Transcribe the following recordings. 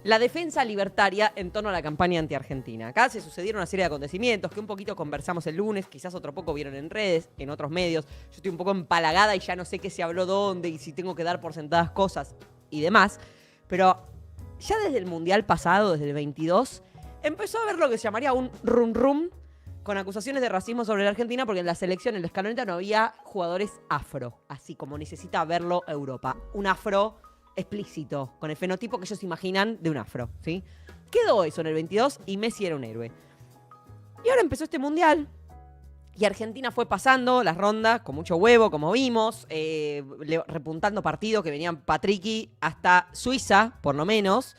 la defensa libertaria en torno a la campaña anti-argentina. Acá se sucedieron una serie de acontecimientos que un poquito conversamos el lunes, quizás otro poco vieron en redes, en otros medios. Yo estoy un poco empalagada y ya no sé qué se habló dónde y si tengo que dar por sentadas cosas y demás. Pero ya desde el Mundial pasado, desde el 22, empezó a haber lo que se llamaría un rum con acusaciones de racismo sobre la Argentina porque en la selección, en la escaloneta, no había jugadores afro, así como necesita verlo Europa. Un afro explícito, con el fenotipo que ellos imaginan de un afro, ¿sí? Quedó eso en el 22 y Messi era un héroe. Y ahora empezó este Mundial y Argentina fue pasando las rondas con mucho huevo, como vimos, repuntando partidos que venían Patricky hasta Suiza, por lo menos.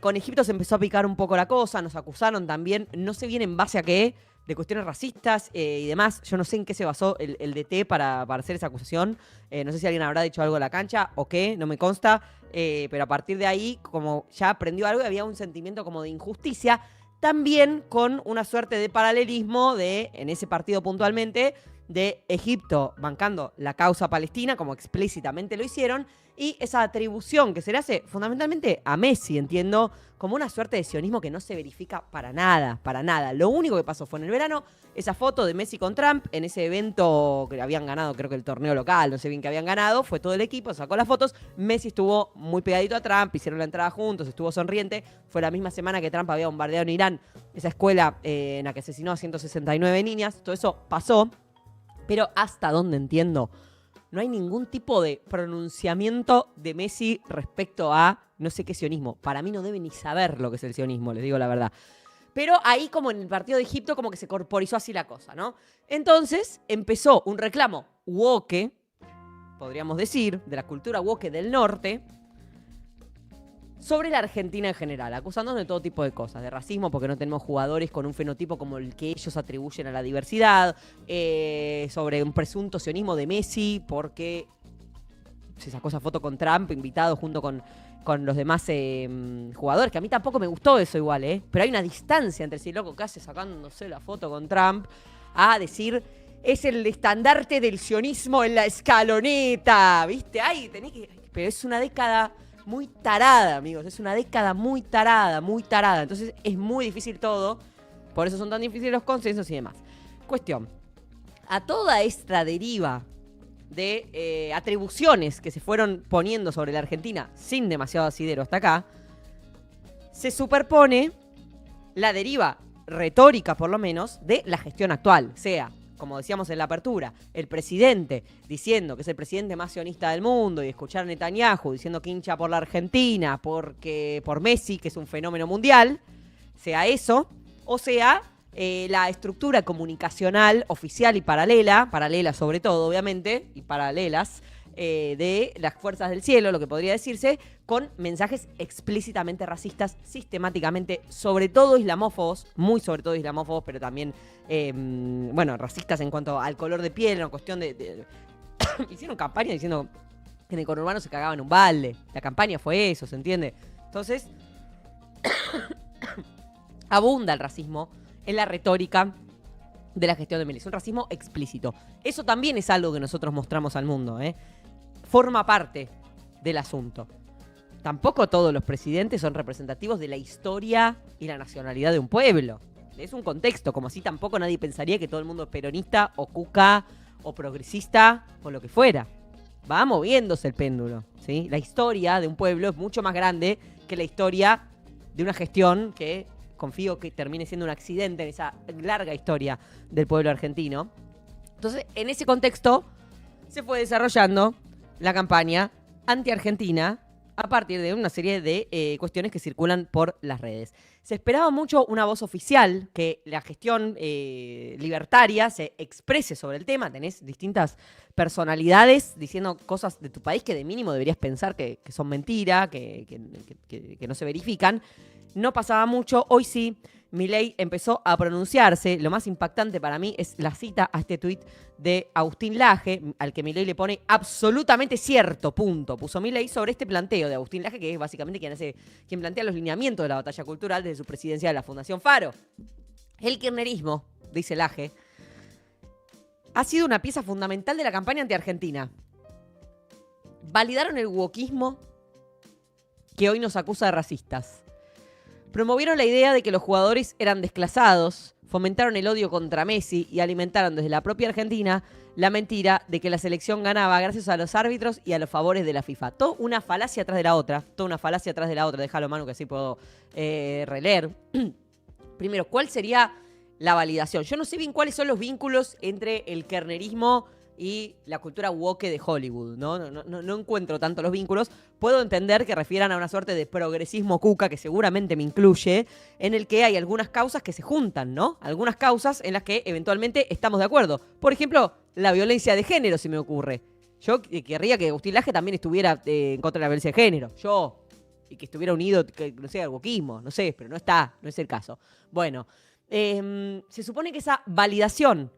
Con Egipto se empezó a picar un poco la cosa, nos acusaron también, no sé bien en base a qué, de cuestiones racistas y demás. Yo no sé en qué se basó el DT para hacer esa acusación. No sé si alguien habrá dicho algo en la cancha o qué, no me consta. Pero a partir de ahí, como ya aprendió algo, había un sentimiento como de injusticia. También con una suerte de paralelismo en ese partido puntualmente, de Egipto bancando la causa palestina, como explícitamente lo hicieron, y esa atribución que se le hace fundamentalmente a Messi, entiendo, como una suerte de sionismo que no se verifica para nada, para nada. Lo único que pasó fue en el verano, esa foto de Messi con Trump, en ese evento que habían ganado, creo que el torneo local, no sé bien qué habían ganado, fue todo el equipo, sacó las fotos, Messi estuvo muy pegadito a Trump, hicieron la entrada juntos, estuvo sonriente, fue la misma semana que Trump había bombardeado en Irán, esa escuela en la que asesinó a 169 niñas, todo eso pasó. Pero hasta donde entiendo, no hay ningún tipo de pronunciamiento de Messi respecto a no sé qué sionismo. Para mí no debe ni saber lo que es el sionismo, les digo la verdad. Pero ahí, como en el partido de Egipto, como que se corporizó así la cosa, ¿no? Entonces empezó un reclamo woke, podríamos decir, de la cultura woke del norte, sobre la Argentina en general, acusándonos de todo tipo de cosas, de racismo porque no tenemos jugadores con un fenotipo como el que ellos atribuyen a la diversidad, sobre un presunto sionismo de Messi porque se sacó esa foto con Trump, invitado junto con los demás jugadores, que a mí tampoco me gustó eso igual, pero hay una distancia entre ese loco que hace sacándose la foto con Trump a decir... Es el estandarte del sionismo en la escaloneta, ¿viste? Ay, tenés que... Pero es una década... muy tarada, amigos. Es una década muy tarada, muy tarada. Entonces es muy difícil todo. Por eso son tan difíciles los consensos y demás. Cuestión. A toda esta deriva de atribuciones que se fueron poniendo sobre la Argentina sin demasiado asidero hasta acá, se superpone la deriva retórica, por lo menos, de la gestión actual. Sea, como decíamos en la apertura, el presidente diciendo que es el presidente más sionista del mundo y escuchar a Netanyahu diciendo que hincha por la Argentina por Messi, que es un fenómeno mundial, sea eso, o sea la estructura comunicacional oficial y paralela sobre todo, obviamente, y paralelas, de las fuerzas del cielo, lo que podría decirse, con mensajes explícitamente racistas, sistemáticamente, sobre todo islamófobos, muy sobre todo islamófobos, pero también, racistas en cuanto al color de piel, una cuestión de hicieron campaña diciendo que en el conurbano se cagaba en un balde. La campaña fue eso, ¿se entiende? Entonces, abunda el racismo en la retórica de la gestión de Milei. Es un racismo explícito. Eso también es algo que nosotros mostramos al mundo, Forma parte del asunto. Tampoco todos los presidentes son representativos de la historia y la nacionalidad de un pueblo. Es un contexto, como así tampoco nadie pensaría que todo el mundo es peronista o cuca o progresista o lo que fuera. Va moviéndose el péndulo, ¿sí? La historia de un pueblo es mucho más grande que la historia de una gestión que confío que termine siendo un accidente en esa larga historia del pueblo argentino. Entonces, en ese contexto se fue desarrollando la campaña anti-argentina a partir de una serie de cuestiones que circulan por las redes. Se esperaba mucho una voz oficial, que la gestión libertaria se exprese sobre el tema. Tenés distintas personalidades diciendo cosas de tu país que de mínimo deberías pensar que son mentira, que no se verifican. No pasaba mucho, hoy sí. Milei empezó a pronunciarse. Lo más impactante para mí es la cita a este tuit de Agustín Laje, al que Milei le pone absolutamente cierto, punto. Puso Milei sobre este planteo de Agustín Laje, que es básicamente quien plantea los lineamientos de la batalla cultural desde su presidencia de la Fundación Faro. El kirchnerismo, dice Laje, ha sido una pieza fundamental de la campaña anti-argentina. Validaron el wokismo que hoy nos acusa de racistas. Promovieron la idea de que los jugadores eran desclasados, fomentaron el odio contra Messi y alimentaron desde la propia Argentina la mentira de que la selección ganaba gracias a los árbitros y a los favores de la FIFA. Todo una falacia atrás de la otra. Toda una falacia atrás de la otra. Déjalo, Manu, que así puedo releer. Primero, ¿cuál sería la validación? Yo no sé bien cuáles son los vínculos entre el kirchnerismo y la cultura woke de Hollywood, ¿no? No encuentro tanto los vínculos. Puedo entender que refieran a una suerte de progresismo cuca, que seguramente me incluye, en el que hay algunas causas que se juntan, ¿no? Algunas causas en las que eventualmente estamos de acuerdo. Por ejemplo, la violencia de género, se me ocurre. Yo querría que Agustín Laje también estuviera en contra de la violencia de género. Yo. Y que estuviera unido, no sé, al wokismo, no sé, pero no está, no es el caso. Bueno, se supone que esa validación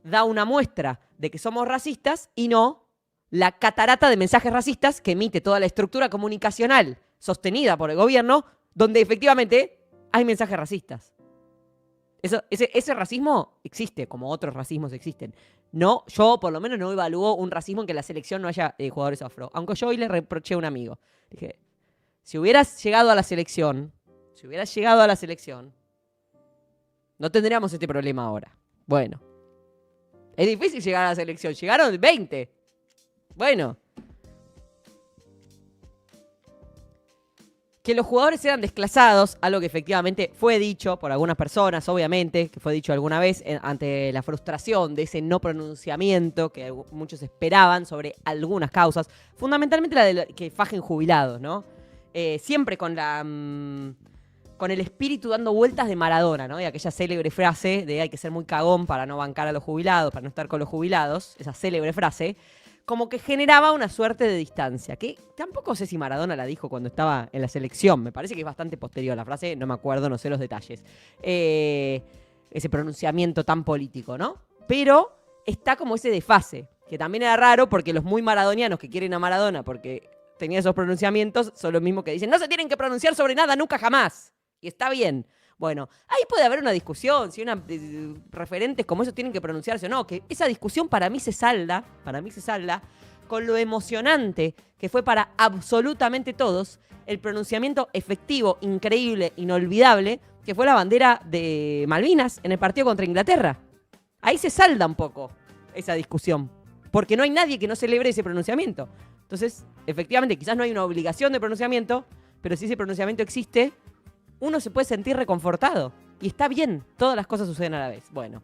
da una muestra de que somos racistas y no la catarata de mensajes racistas que emite toda la estructura comunicacional sostenida por el gobierno, donde efectivamente hay mensajes racistas. Ese racismo existe, como otros racismos existen. No, yo por lo menos no evalúo un racismo en que en la selección no haya jugadores afro. Aunque yo hoy le reproché a un amigo. Dije, si hubieras llegado a la selección, no tendríamos este problema ahora. Bueno. Es difícil llegar a la selección. Llegaron 20. Bueno. Que los jugadores eran desclasados, algo que efectivamente fue dicho por algunas personas, obviamente, que fue dicho alguna vez ante la frustración de ese no pronunciamiento que muchos esperaban sobre algunas causas. Fundamentalmente la de que fajen jubilados, ¿no? Siempre con el espíritu dando vueltas de Maradona, ¿no? Y aquella célebre frase de hay que ser muy cagón para no bancar a los jubilados, para no estar con los jubilados, esa célebre frase, como que generaba una suerte de distancia, que tampoco sé si Maradona la dijo cuando estaba en la selección, me parece que es bastante posterior la frase, no me acuerdo, no sé los detalles. Ese pronunciamiento tan político, ¿no? Pero está como ese desfase, que también era raro porque los muy maradonianos que quieren a Maradona porque tenía esos pronunciamientos son los mismos que dicen no se tienen que pronunciar sobre nada nunca jamás. Y está bien. Bueno, ahí puede haber una discusión, si referentes como esos tienen que pronunciarse o no, que esa discusión para mí se salda con lo emocionante que fue para absolutamente todos el pronunciamiento efectivo, increíble, inolvidable, que fue la bandera de Malvinas en el partido contra Inglaterra. Ahí se salda un poco esa discusión, porque no hay nadie que no celebre ese pronunciamiento. Entonces, efectivamente, quizás no hay una obligación de pronunciamiento, pero si ese pronunciamiento existe, uno se puede sentir reconfortado. Y está bien, todas las cosas suceden a la vez. Bueno,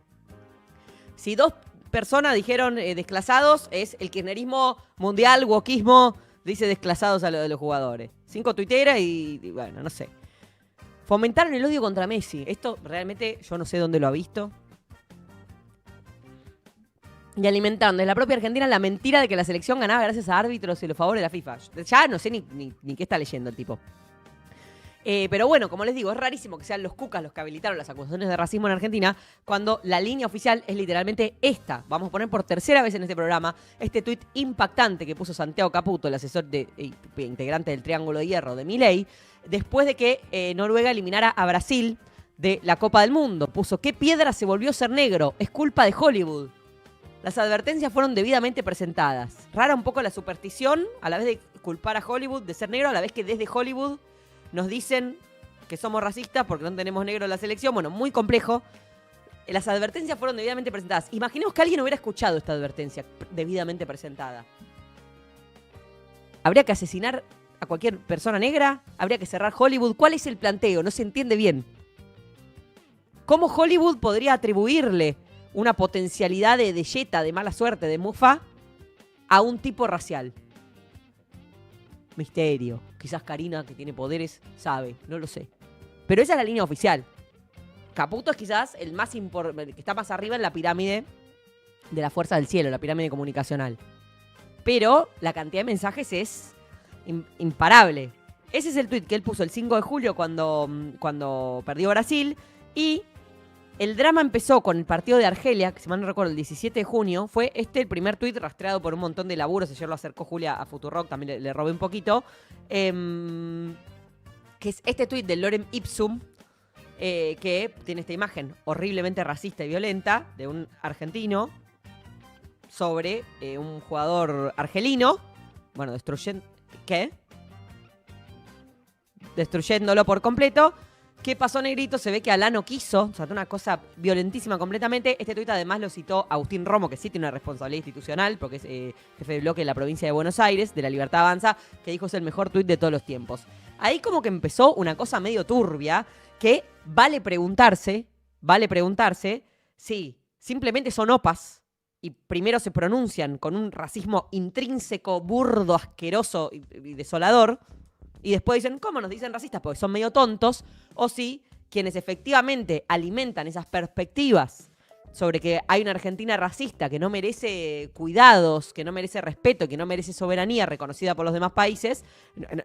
si dos personas dijeron desclasados, es el kirchnerismo mundial, wokismo, dice desclasados a lo de los jugadores. 5 tuiteras y bueno, no sé. Fomentaron el odio contra Messi. Esto realmente yo no sé dónde lo ha visto. Y alimentaron desde la propia Argentina la mentira de que la selección ganaba gracias a árbitros y los favores de la FIFA. Ya no sé ni qué está leyendo el tipo. Pero bueno, como les digo, es rarísimo que sean los cucas los que habilitaron las acusaciones de racismo en Argentina cuando la línea oficial es literalmente esta. Vamos a poner por tercera vez en este programa este tuit impactante que puso Santiago Caputo, el asesor integrante del Triángulo de Hierro de Milei, después de que Noruega eliminara a Brasil de la Copa del Mundo. Puso, ¿qué piedra se volvió ser negro? Es culpa de Hollywood. Las advertencias fueron debidamente presentadas. Rara un poco la superstición, a la vez de culpar a Hollywood de ser negro, a la vez que desde Hollywood nos dicen que somos racistas porque no tenemos negro en la selección. Bueno, muy complejo. Las advertencias fueron debidamente presentadas. Imaginemos que alguien hubiera escuchado esta advertencia debidamente presentada. ¿Habría que asesinar a cualquier persona negra? ¿Habría que cerrar Hollywood? ¿Cuál es el planteo? No se entiende bien. ¿Cómo Hollywood podría atribuirle una potencialidad de yeta, de mala suerte, de mufa, a un tipo racial? Misterio. Quizás Karina, que tiene poderes, sabe. No lo sé. Pero esa es la línea oficial. Caputo es quizás el más importante, que está más arriba en la pirámide de la fuerza del cielo, la pirámide comunicacional. Pero la cantidad de mensajes es imparable. Ese es el tuit que él puso el 5 de julio cuando perdió Brasil. Y el drama empezó con el partido de Argelia, que si mal no recuerdo, el 17 de junio. Fue el primer tuit rastreado por un montón de laburos. Ayer lo acercó Julia a Futurock, también le robé un poquito. Que es este tuit de Lorem Ipsum, que tiene esta imagen horriblemente racista y violenta de un argentino sobre un jugador argelino. Bueno, destruyendo... ¿Qué? destruyéndolo por completo. ¿Qué pasó, Negrito? Se ve que Alá no quiso, o sea, una cosa violentísima completamente. Este tuit además lo citó Agustín Romo, que sí tiene una responsabilidad institucional, porque es jefe de bloque de la provincia de Buenos Aires, de La Libertad Avanza, que dijo es el mejor tuit de todos los tiempos. Ahí como que empezó una cosa medio turbia, que vale preguntarse si simplemente son opas y primero se pronuncian con un racismo intrínseco, burdo, asqueroso y desolador, y después dicen, ¿cómo nos dicen racistas? Porque son medio tontos. O si quienes efectivamente alimentan esas perspectivas sobre que hay una Argentina racista que no merece cuidados, que no merece respeto, que no merece soberanía reconocida por los demás países,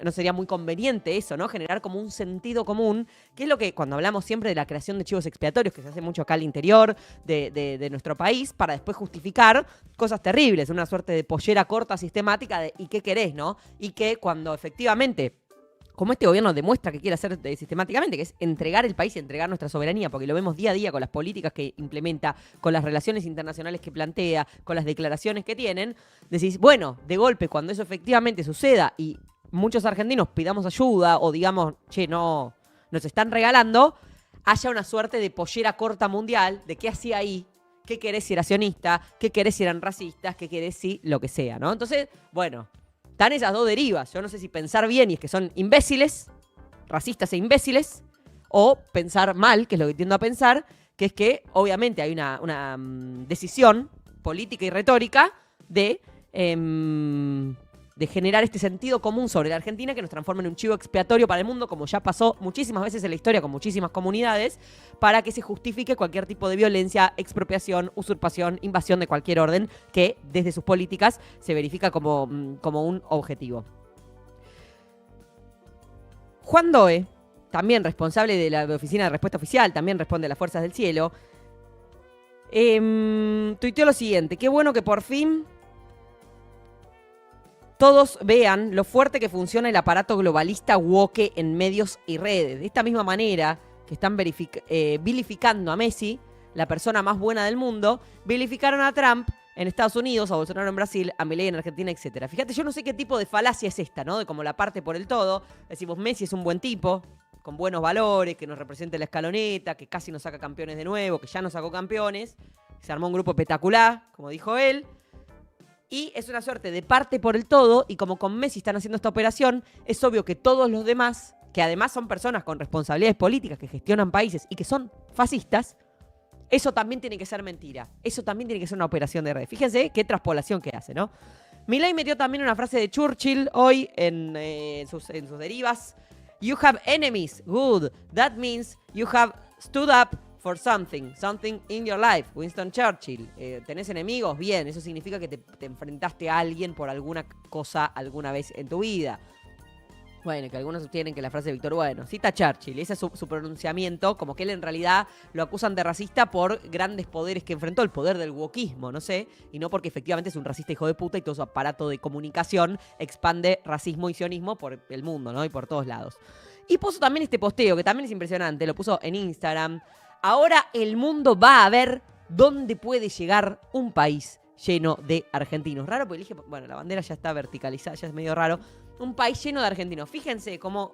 no sería muy conveniente eso, ¿no? Generar como un sentido común, que es lo que cuando hablamos siempre de la creación de chivos expiatorios, que se hace mucho acá al interior de nuestro país, para después justificar cosas terribles, una suerte de pollera corta sistemática de ¿y qué querés, no? Y que cuando efectivamente, como este gobierno demuestra que quiere hacer sistemáticamente, que es entregar el país y entregar nuestra soberanía, porque lo vemos día a día con las políticas que implementa, con las relaciones internacionales que plantea, con las declaraciones que tienen, decís, bueno, de golpe, cuando eso efectivamente suceda y muchos argentinos pidamos ayuda o digamos, che, no, nos están regalando, haya una suerte de pollera corta mundial de qué hacía ahí, qué querés si era sionista, qué querés si eran racistas, qué querés si lo que sea, ¿no? Entonces, bueno, están esas dos derivas. Yo no sé si pensar bien y es que son imbéciles, racistas e imbéciles, o pensar mal, que es lo que tiendo a pensar, que es que obviamente hay una decisión política y retórica de generar este sentido común sobre la Argentina que nos transforma en un chivo expiatorio para el mundo, como ya pasó muchísimas veces en la historia con muchísimas comunidades, para que se justifique cualquier tipo de violencia, expropiación, usurpación, invasión de cualquier orden que desde sus políticas se verifica como un objetivo. Juan Doe, también responsable de la Oficina de Respuesta Oficial, también responde a las Fuerzas del Cielo, tuiteó lo siguiente: qué bueno que por fin todos vean lo fuerte que funciona el aparato globalista woke en medios y redes. De esta misma manera que están vilificando a Messi, la persona más buena del mundo, vilificaron a Trump en Estados Unidos, a Bolsonaro en Brasil, a Milei en Argentina, etc. Fíjate, yo no sé qué tipo de falacia es esta, ¿no? De como la parte por el todo. Decimos, Messi es un buen tipo, con buenos valores, que nos representa la escaloneta, que casi nos saca campeones de nuevo, que ya nos sacó campeones. Se armó un grupo espectacular, como dijo él. Y es una suerte de parte por el todo, y como con Messi están haciendo esta operación, es obvio que todos los demás, que además son personas con responsabilidades políticas, que gestionan países y que son fascistas, eso también tiene que ser mentira. Eso también tiene que ser una operación de red. Fíjense qué traspolación que hace, ¿no? Milei metió también una frase de Churchill hoy en sus derivas. You have enemies. Good. That means you have stood up for something in your life. Winston Churchill. ¿Tenés enemigos? Bien, eso significa que te enfrentaste a alguien por alguna cosa alguna vez en tu vida. Bueno, que algunos sostienen que la frase de Víctor, bueno, cita Churchill, ese es su pronunciamiento, como que él en realidad lo acusan de racista por grandes poderes que enfrentó, el poder del wokismo, no sé, y no porque efectivamente es un racista hijo de puta y todo su aparato de comunicación expande racismo y sionismo por el mundo, ¿no? Y por todos lados. Y puso también este posteo, que también es impresionante, lo puso en Instagram. Ahora el mundo va a ver dónde puede llegar un país lleno de argentinos. Raro porque dije, bueno, la bandera ya está verticalizada, ya es medio raro. Un país lleno de argentinos. Fíjense cómo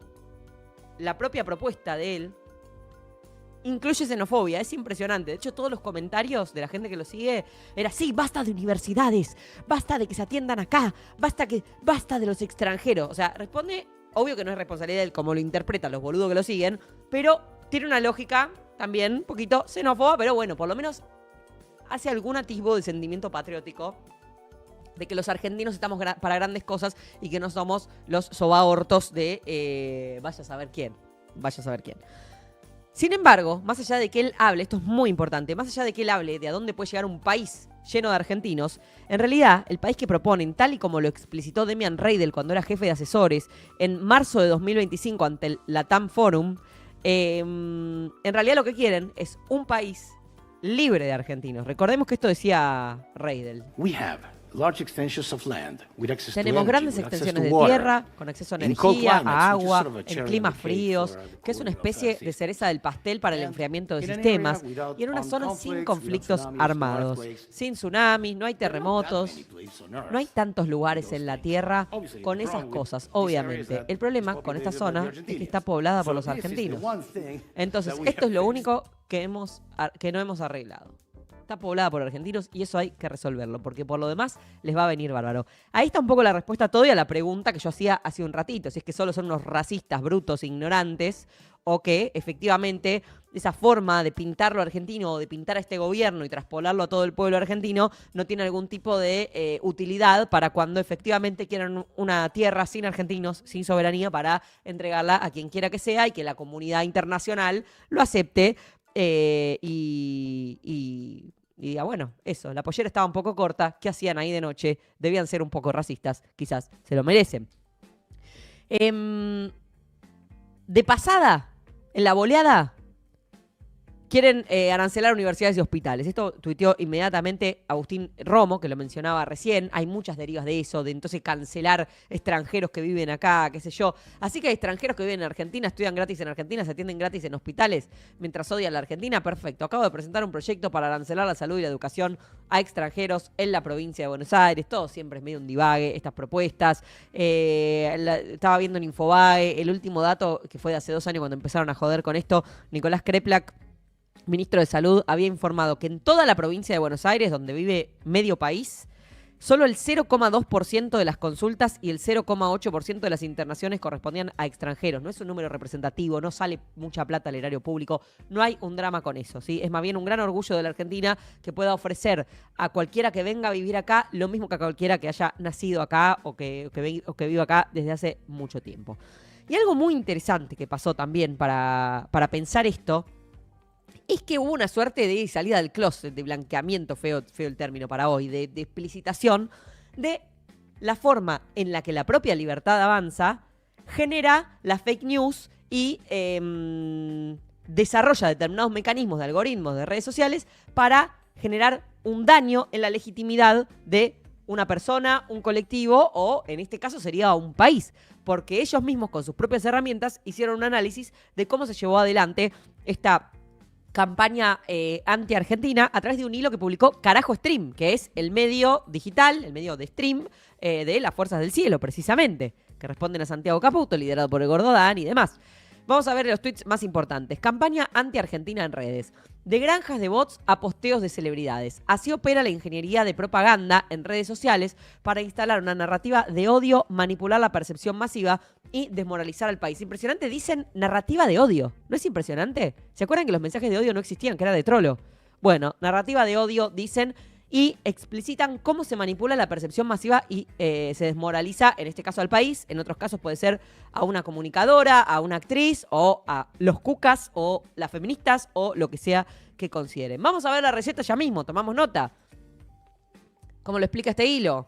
la propia propuesta de él incluye xenofobia. Es impresionante. De hecho, todos los comentarios de la gente que lo sigue era, sí, basta de universidades, basta de que se atiendan acá, basta de los extranjeros. O sea, responde, obvio que no es responsabilidad de él como lo interpretan los boludos que lo siguen, pero tiene una lógica también un poquito xenófoba, pero bueno, por lo menos hace algún atisbo de sentimiento patriótico, de que los argentinos estamos para grandes cosas y que no somos los sobaortos de vaya a saber quién. Sin embargo, más allá de que él hable, esto es muy importante, más allá de que él hable de a dónde puede llegar un país lleno de argentinos, en realidad el país que proponen, tal y como lo explicitó Demian Reidel cuando era jefe de asesores en marzo de 2025 ante el Latam Forum, en realidad lo que quieren es un país libre de argentinos. Recordemos que esto decía Reidel. We have Tenemos grandes extensiones de tierra, con acceso a energía, a agua, en climas fríos, que es una especie de cereza del pastel para el enfriamiento de sistemas, y en una zona sin conflictos armados, sin tsunamis, no hay terremotos, no hay tantos lugares en la Tierra con esas cosas, obviamente. El problema con esta zona es que está poblada por los argentinos. Entonces, esto es lo único que no hemos arreglado. Está poblada por argentinos y eso hay que resolverlo, porque por lo demás les va a venir bárbaro. Ahí está un poco la respuesta a todo y a la pregunta que yo hacía hace un ratito, si es que solo son unos racistas, brutos, ignorantes, o que efectivamente esa forma de pintar lo argentino o de pintar a este gobierno y traspolarlo a todo el pueblo argentino no tiene algún tipo de utilidad para cuando efectivamente quieran una tierra sin argentinos, sin soberanía, para entregarla a quien quiera que sea y que la comunidad internacional lo acepte. Y diga, bueno, eso, la pollera estaba un poco corta, ¿qué hacían ahí de noche? Debían ser un poco racistas, quizás se lo merecen. De pasada, en la boleada, quieren arancelar universidades y hospitales. Esto tuiteó inmediatamente Agustín Romo, que lo mencionaba recién. Hay muchas derivas de eso, de entonces cancelar extranjeros que viven acá, qué sé yo. Así que hay extranjeros que viven en Argentina, estudian gratis en Argentina, se atienden gratis en hospitales, mientras odian la Argentina. Perfecto. Acabo de presentar un proyecto para arancelar la salud y la educación a extranjeros en la provincia de Buenos Aires. Todo siempre es medio un divague, estas propuestas. Estaba viendo en Infobae el último dato, que fue de hace 2 años cuando empezaron a joder con esto. Nicolás Kreplak, ministro de Salud, había informado que en toda la provincia de Buenos Aires, donde vive medio país, solo el 0,2% de las consultas y el 0,8% de las internaciones correspondían a extranjeros. No es un número representativo, no sale mucha plata al erario público, no hay un drama con eso, ¿sí? Es más bien un gran orgullo de la Argentina que pueda ofrecer a cualquiera que venga a vivir acá lo mismo que a cualquiera que haya nacido acá o que viva acá desde hace mucho tiempo. Y algo muy interesante que pasó también para pensar esto, es que hubo una suerte de salida del closet, de blanqueamiento, feo el término para hoy, de explicitación de la forma en la que la propia Libertad Avanza genera la fake news y desarrolla determinados mecanismos de algoritmos de redes sociales para generar un daño en la legitimidad de una persona, un colectivo o, en este caso, sería un país. Porque ellos mismos, con sus propias herramientas, hicieron un análisis de cómo se llevó adelante esta campaña anti-argentina a través de un hilo que publicó Carajo Stream, que es el medio digital, el medio de stream de las Fuerzas del Cielo, precisamente, que responden a Santiago Caputo, liderado por el Gordo Dan y demás. Vamos a ver los tweets más importantes. Campaña anti-argentina en redes. De granjas de bots a posteos de celebridades. Así opera la ingeniería de propaganda en redes sociales para instalar una narrativa de odio, manipular la percepción masiva y desmoralizar al país. Impresionante, dicen narrativa de odio. ¿No es impresionante? ¿Se acuerdan que los mensajes de odio no existían, que era de trolo? Bueno, narrativa de odio, dicen, y explicitan cómo se manipula la percepción masiva y se desmoraliza, en este caso al país, en otros casos puede ser a una comunicadora, a una actriz, o a los cucas, o las feministas, o lo que sea que consideren. Vamos a ver la receta ya mismo, tomamos nota. ¿Cómo lo explica este hilo?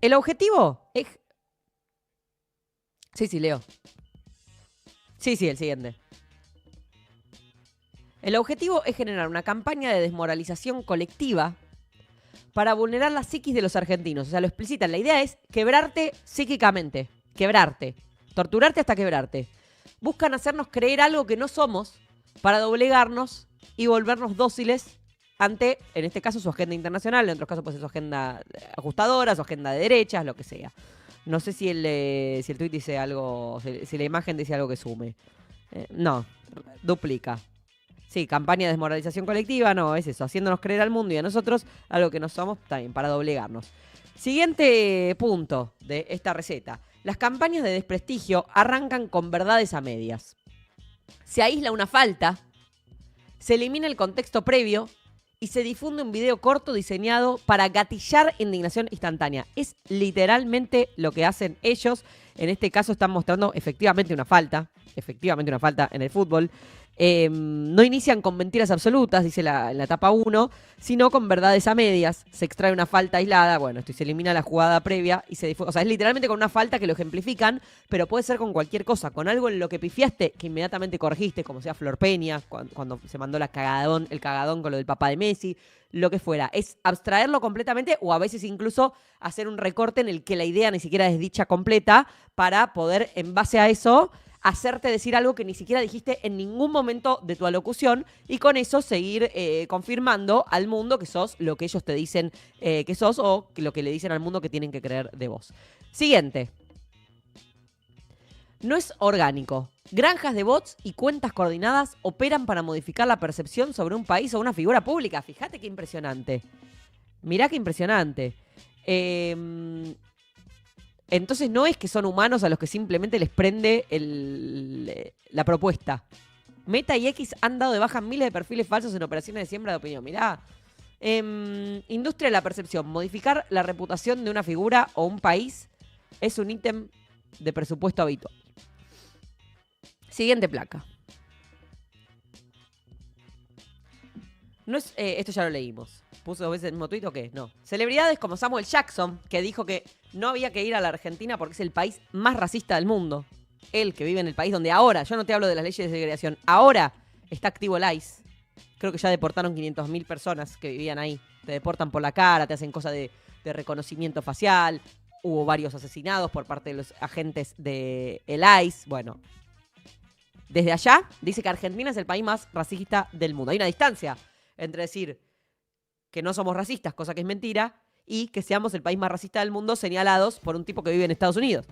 El objetivo es... Sí, Leo. Sí, el siguiente. El objetivo es generar una campaña de desmoralización colectiva para vulnerar la psiquis de los argentinos. O sea, lo explicitan. La idea es quebrarte psíquicamente. Quebrarte. Torturarte hasta quebrarte. Buscan hacernos creer algo que no somos para doblegarnos y volvernos dóciles ante, en este caso, su agenda internacional. En otros casos puede ser su agenda ajustadora, su agenda de derechas, lo que sea. No sé si el tweet dice algo, si la imagen dice algo que sume. No, duplica. Sí, campaña de desmoralización colectiva, no, es eso, haciéndonos creer al mundo y a nosotros algo que no somos, también para doblegarnos. Siguiente punto de esta receta. Las campañas de desprestigio arrancan con verdades a medias. Se aísla una falta, se elimina el contexto previo y se difunde un video corto diseñado para gatillar indignación instantánea. Es literalmente lo que hacen ellos. En este caso están mostrando efectivamente una falta en el fútbol. No inician con mentiras absolutas, dice en la etapa 1, sino con verdades a medias. Se extrae una falta aislada, bueno, esto y se elimina la jugada previa y se difunde. O sea, es literalmente con una falta que lo ejemplifican, pero puede ser con cualquier cosa, con algo en lo que pifiaste, que inmediatamente corregiste, como sea Flor Peña, cuando se mandó el cagadón con lo del papá de Messi, lo que fuera. Es abstraerlo completamente o a veces incluso hacer un recorte en el que la idea ni siquiera es dicha completa para poder, en base a eso, hacerte decir algo que ni siquiera dijiste en ningún momento de tu alocución y con eso seguir confirmando al mundo que sos lo que ellos te dicen que sos o lo que le dicen al mundo que tienen que creer de vos. Siguiente. No es orgánico. Granjas de bots y cuentas coordinadas operan para modificar la percepción sobre un país o una figura pública. Fíjate qué impresionante. Mirá qué impresionante. Entonces no es que son humanos a los que simplemente les prende la propuesta. Meta y X han dado de baja miles de perfiles falsos en operaciones de siembra de opinión. Mirá. Industria de la percepción. Modificar la reputación de una figura o un país es un ítem de presupuesto habitual. Siguiente placa. No es, esto ya lo leímos. ¿Puso 2 veces el mismo tuit o qué? No. Celebridades como Samuel Jackson, que dijo que no había que ir a la Argentina porque es el país más racista del mundo. Él, que vive en el país donde ahora, yo no te hablo de las leyes de segregación, ahora está activo el ICE. Creo que ya deportaron 500.000 personas que vivían ahí. Te deportan por la cara, te hacen cosas de reconocimiento facial. Hubo varios asesinados por parte de los agentes del ICE. Bueno, desde allá dice que Argentina es el país más racista del mundo. Hay una distancia entre decir que no somos racistas, cosa que es mentira, y que seamos el país más racista del mundo señalados por un tipo que vive en Estados Unidos.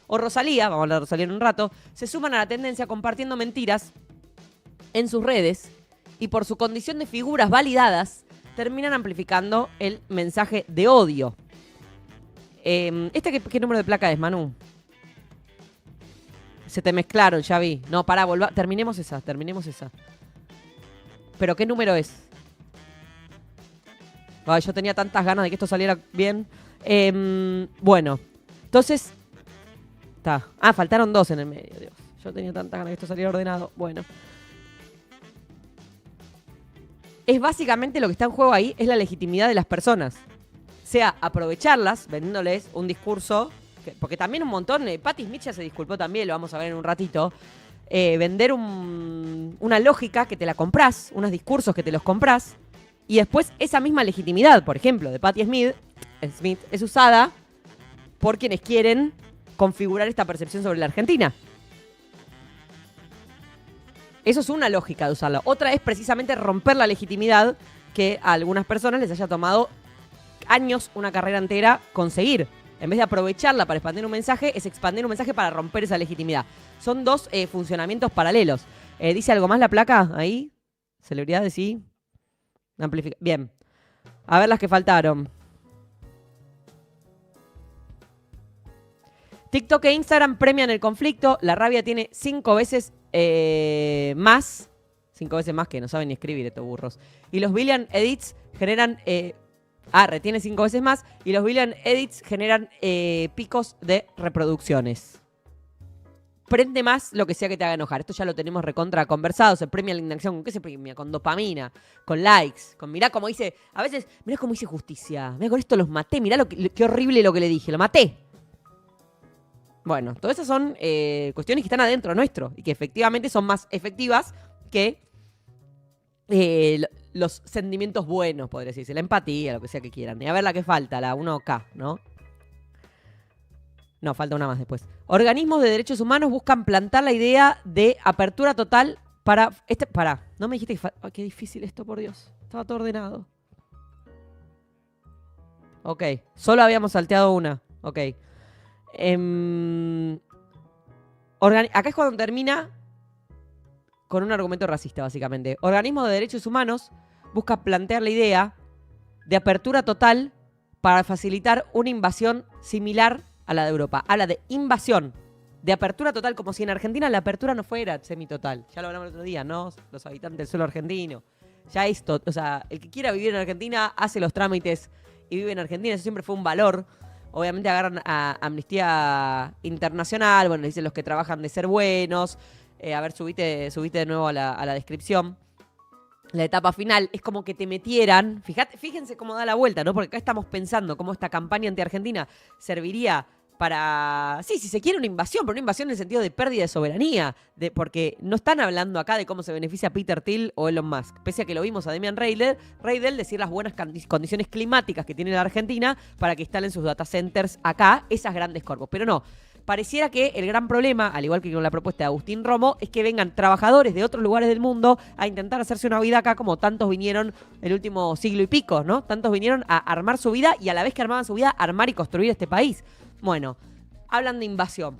O Rosalía, vamos a hablar de Rosalía en un rato, se suman a la tendencia compartiendo mentiras en sus redes y por su condición de figuras validadas terminan amplificando el mensaje de odio. ¿Qué número de placa es, Manu? Se te mezclaron, ya vi. No, pará, terminemos esa. ¿Pero qué número es? Ay, yo tenía tantas ganas de que esto saliera bien. Bueno, entonces... faltaron 2 en el medio, Dios. Yo tenía tantas ganas de que esto saliera ordenado. Bueno. Es básicamente lo que está en juego ahí, es la legitimidad de las personas. Sea aprovecharlas, vendiéndoles un discurso... porque también un montón... Patti Smith ya se disculpó también, lo vamos a ver en un ratito. Vender una lógica que te la comprás, unos discursos que te los comprás, y después esa misma legitimidad, por ejemplo, de Patti Smith es usada por quienes quieren configurar esta percepción sobre la Argentina. Eso es una lógica de usarla. Otra es precisamente romper la legitimidad que a algunas personas les haya tomado años, una carrera entera, conseguir. En vez de aprovecharla para expandir un mensaje, es expandir un mensaje para romper esa legitimidad. Son 2 funcionamientos paralelos. ¿Dice algo más la placa ahí? Celebridades, sí. Bien. A ver las que faltaron. TikTok e Instagram premian el conflicto. La rabia tiene 5 veces más. 5 veces más que no saben ni escribir estos burros. Y los Billion Edits generan... retiene 5 veces más. Y los Billion Edits generan picos de reproducciones. Prende más lo que sea que te haga enojar. Esto ya lo tenemos recontra conversado. Se premia la indignación. ¿Con qué se premia? Con dopamina, con likes, con mirá cómo dice... A veces, mirá cómo dice justicia. Mirá, con esto los maté. Mirá qué horrible lo que le dije. Lo maté. Bueno, todas esas son cuestiones que están adentro nuestro y que efectivamente son más efectivas que los sentimientos buenos, podría decirse. La empatía, lo que sea que quieran. Y a ver la que falta, la 1K, ¿no? No, falta una más después. Organismos de derechos humanos buscan plantar la idea de apertura total para... no me dijiste que... Ay, qué difícil esto, por Dios. Estaba todo ordenado. Ok, solo habíamos salteado una. Ok. Acá es cuando termina con un argumento racista, básicamente. Organismos de derechos humanos busca plantear la idea de apertura total para facilitar una invasión similar a la de Europa. Habla de invasión, de apertura total, como si en Argentina la apertura no fuera semitotal. Ya lo hablamos el otro día, ¿no? Los habitantes del suelo argentino. Ya esto, o sea, el que quiera vivir en Argentina hace los trámites y vive en Argentina. Eso siempre fue un valor. Obviamente agarran a Amnistía Internacional, bueno, dicen los que trabajan de ser buenos, A ver, subite de nuevo a la descripción. La etapa final es como que te metieran, fíjense cómo da la vuelta, ¿no? Porque acá estamos pensando cómo esta campaña anti-Argentina serviría para, sí, si se quiere una invasión, pero una invasión en el sentido de pérdida de soberanía, porque no están hablando acá de cómo se beneficia Peter Thiel o Elon Musk, pese a que lo vimos a Damian Reidel decir las buenas condiciones climáticas que tiene la Argentina para que instalen sus data centers acá, esas grandes corpos, pero no. Pareciera que el gran problema, al igual que con la propuesta de Agustín Romo, es que vengan trabajadores de otros lugares del mundo a intentar hacerse una vida acá, como tantos vinieron el último siglo y pico, ¿no? Tantos vinieron a armar su vida y a la vez que armaban su vida, armar y construir este país. Bueno, hablan de invasión.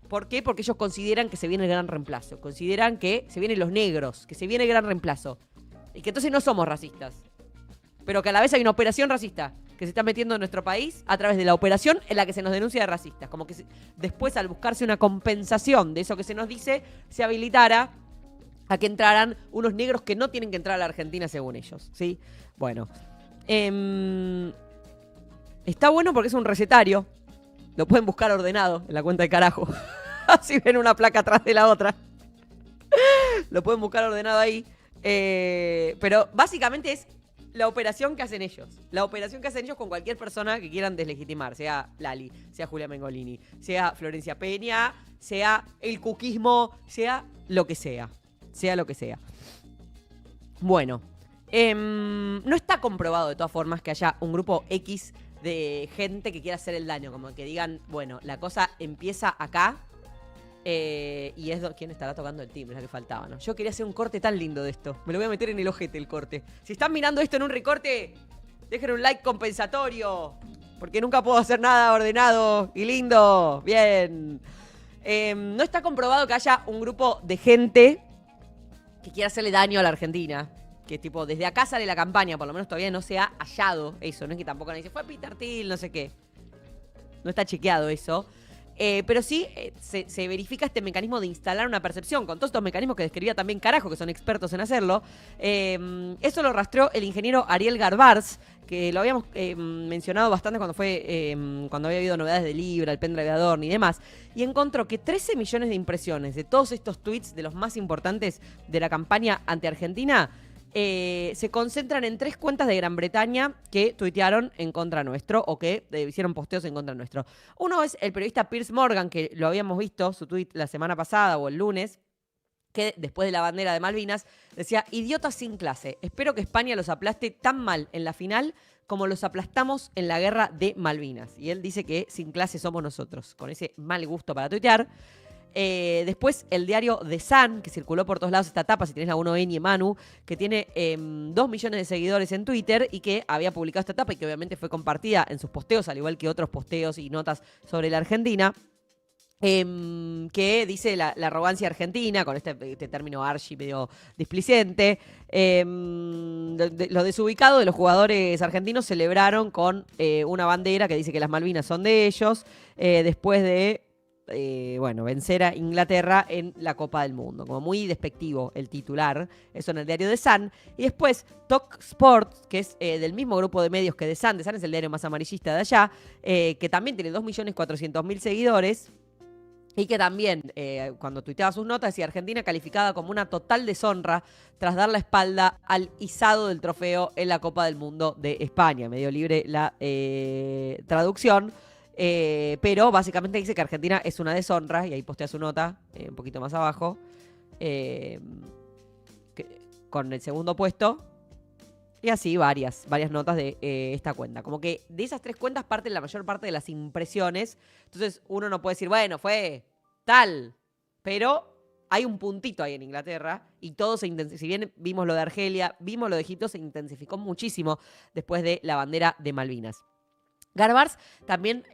¿Por qué? Porque ellos consideran que se viene el gran reemplazo. Consideran que se vienen los negros, que se viene el gran reemplazo. Y que entonces no somos racistas. Pero que a la vez hay una operación racista que se está metiendo en nuestro país a través de la operación en la que se nos denuncia de racistas. Como que después, al buscarse una compensación de eso que se nos dice, se habilitara a que entraran unos negros que no tienen que entrar a la Argentina según ellos, ¿sí? Bueno. Está bueno porque es un recetario. Lo pueden buscar ordenado en la cuenta de carajo. Así ven una placa atrás de la otra. Lo pueden buscar ordenado ahí. Pero básicamente es la operación que hacen ellos. La operación que hacen ellos con cualquier persona que quieran deslegitimar. Sea Lali, sea Julia Mengolini, sea Florencia Peña, sea el cuquismo, sea lo que sea. Sea lo que sea. Bueno. No está comprobado de todas formas que haya un grupo X de gente que quiera hacer el daño. Como que digan, bueno, la cosa empieza acá. Y es quién estará tocando el timbre, es la que faltaba, ¿no? Yo quería hacer un corte tan lindo de esto. Me lo voy a meter en el ojete el corte. Si están mirando esto en un recorte, dejen un like compensatorio. Porque nunca puedo hacer nada ordenado y lindo. Bien. No está comprobado que haya un grupo de gente que quiera hacerle daño a la Argentina. Que tipo, desde acá sale la campaña, por lo menos todavía no se ha hallado eso. No es que tampoco nadie dice, fue Peter Thiel, no sé qué. No está chequeado eso. Pero sí se verifica este mecanismo de instalar una percepción, con todos estos mecanismos que describía también Carajo, que son expertos en hacerlo. Eso lo rastreó el ingeniero Ariel Garbars, que lo habíamos mencionado bastante cuando había habido novedades de Libra, el pendrive de Adorno y demás, y encontró que 13 millones de impresiones de todos estos tweets, de los más importantes de la campaña anti-Argentina, se concentran en 3 cuentas de Gran Bretaña que tuitearon en contra nuestro o que hicieron posteos en contra nuestro. Uno es el periodista Piers Morgan, que lo habíamos visto, su tuit la semana pasada o el lunes, que después de la bandera de Malvinas decía: idiotas sin clase, espero que España los aplaste tan mal en la final como los aplastamos en la guerra de Malvinas. Y él dice que sin clase somos nosotros, con ese mal gusto para tuitear. Después el diario The Sun, que circuló por todos lados esta tapa, si tenés la 1N Manu, que tiene 2 millones de seguidores en Twitter y que había publicado esta tapa y que obviamente fue compartida en sus posteos, al igual que otros posteos y notas sobre la Argentina. Que dice la arrogancia argentina, con este término archi medio displicente. Los desubicados de los jugadores argentinos celebraron con una bandera que dice que las Malvinas son de ellos, después de vencer a Inglaterra en la Copa del Mundo. Como muy despectivo el titular, eso en el diario The Sun. Y después Talk Sport, que es del mismo grupo de medios que The Sun. The Sun es el diario más amarillista de allá, que también tiene 2.400.000 seguidores. Y que también, cuando tuiteaba sus notas, decía: Argentina calificada como una total deshonra tras dar la espalda al izado del trofeo en la Copa del Mundo de España. Medio libre la traducción. Pero básicamente dice que Argentina es una deshonra, y ahí postea su nota un poquito más abajo, con el segundo puesto, y así varias notas de esta cuenta. Como que de esas 3 cuentas parten la mayor parte de las impresiones. Entonces uno no puede decir, bueno, fue tal, pero hay un puntito ahí en Inglaterra y todo se intensificó. Si bien vimos lo de Argelia, vimos lo de Egipto, se intensificó muchísimo después de la bandera de Malvinas. Garbars también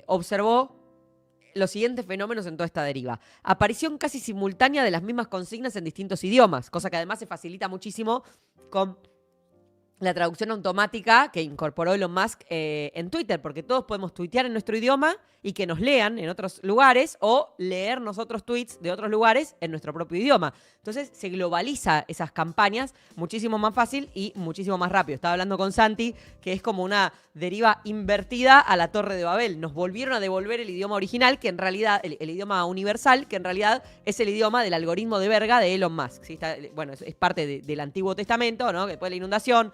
observó los siguientes fenómenos en toda esta deriva. Aparición casi simultánea de las mismas consignas en distintos idiomas, cosa que además se facilita muchísimo con la traducción automática que incorporó Elon Musk en Twitter, porque todos podemos tuitear en nuestro idioma y que nos lean en otros lugares o leer nosotros tweets de otros lugares en nuestro propio idioma. Entonces se globaliza esas campañas muchísimo más fácil y muchísimo más rápido. Estaba hablando con Santi, que es como una deriva invertida a la Torre de Babel. Nos volvieron a devolver el idioma original, que en realidad, el idioma universal, que en realidad es el idioma del algoritmo de verga de Elon Musk. ¿Sí? Bueno, es parte del Antiguo Testamento, ¿no? Que después de la inundación,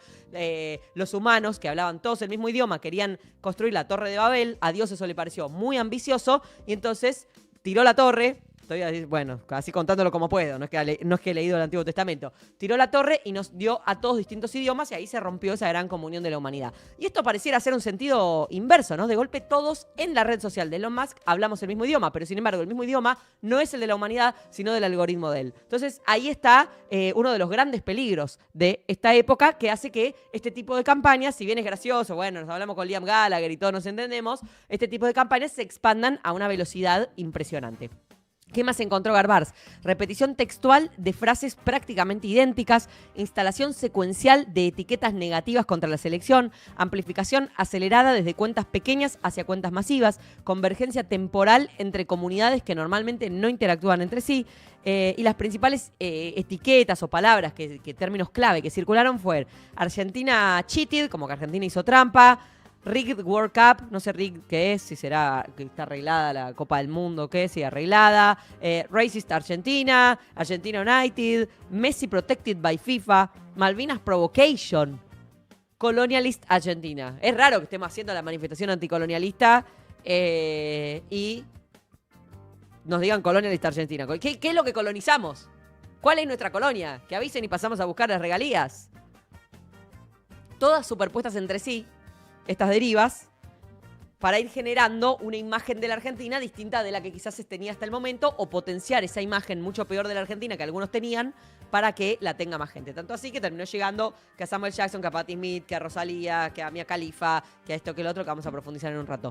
los humanos que hablaban todos el mismo idioma querían construir la Torre de Babel. A Dios eso le pareció muy ambicioso y entonces tiró la torre. Estoy, bueno, así contándolo como puedo, no es que he leído el Antiguo Testamento. Tiró la torre y nos dio a todos distintos idiomas y ahí se rompió esa gran comunión de la humanidad. Y esto pareciera ser un sentido inverso, ¿no? De golpe todos en la red social de Elon Musk hablamos el mismo idioma, pero sin embargo el mismo idioma no es el de la humanidad, sino del algoritmo de él. Entonces ahí está uno de los grandes peligros de esta época que hace que este tipo de campañas, si bien es gracioso, bueno, nos hablamos con Liam Gallagher y todos nos entendemos, este tipo de campañas se expandan a una velocidad impresionante. ¿Qué más encontró Garbars? Repetición textual de frases prácticamente idénticas, instalación secuencial de etiquetas negativas contra la selección, amplificación acelerada desde cuentas pequeñas hacia cuentas masivas, convergencia temporal entre comunidades que normalmente no interactúan entre sí, y las principales etiquetas o palabras, que términos clave que circularon fue Argentina cheated, como que Argentina hizo trampa, Rigged World Cup, no sé rigged qué es, si será que está arreglada la Copa del Mundo, qué es, si arreglada. Racist Argentina, Argentina United, Messi Protected by FIFA, Malvinas Provocation, Colonialist Argentina. Es raro que estemos haciendo la manifestación anticolonialista y nos digan Colonialist Argentina. ¿Qué es lo que colonizamos? ¿Cuál es nuestra colonia? Que avisen y pasamos a buscar las regalías. Todas superpuestas entre sí, estas derivas, para ir generando una imagen de la Argentina distinta de la que quizás se tenía hasta el momento o potenciar esa imagen mucho peor de la Argentina que algunos tenían para que la tenga más gente. Tanto así que terminó llegando que a Samuel Jackson, que a Patti Smith, que a Rosalía, que a Mia Khalifa, que a esto que el otro, que vamos a profundizar en un rato.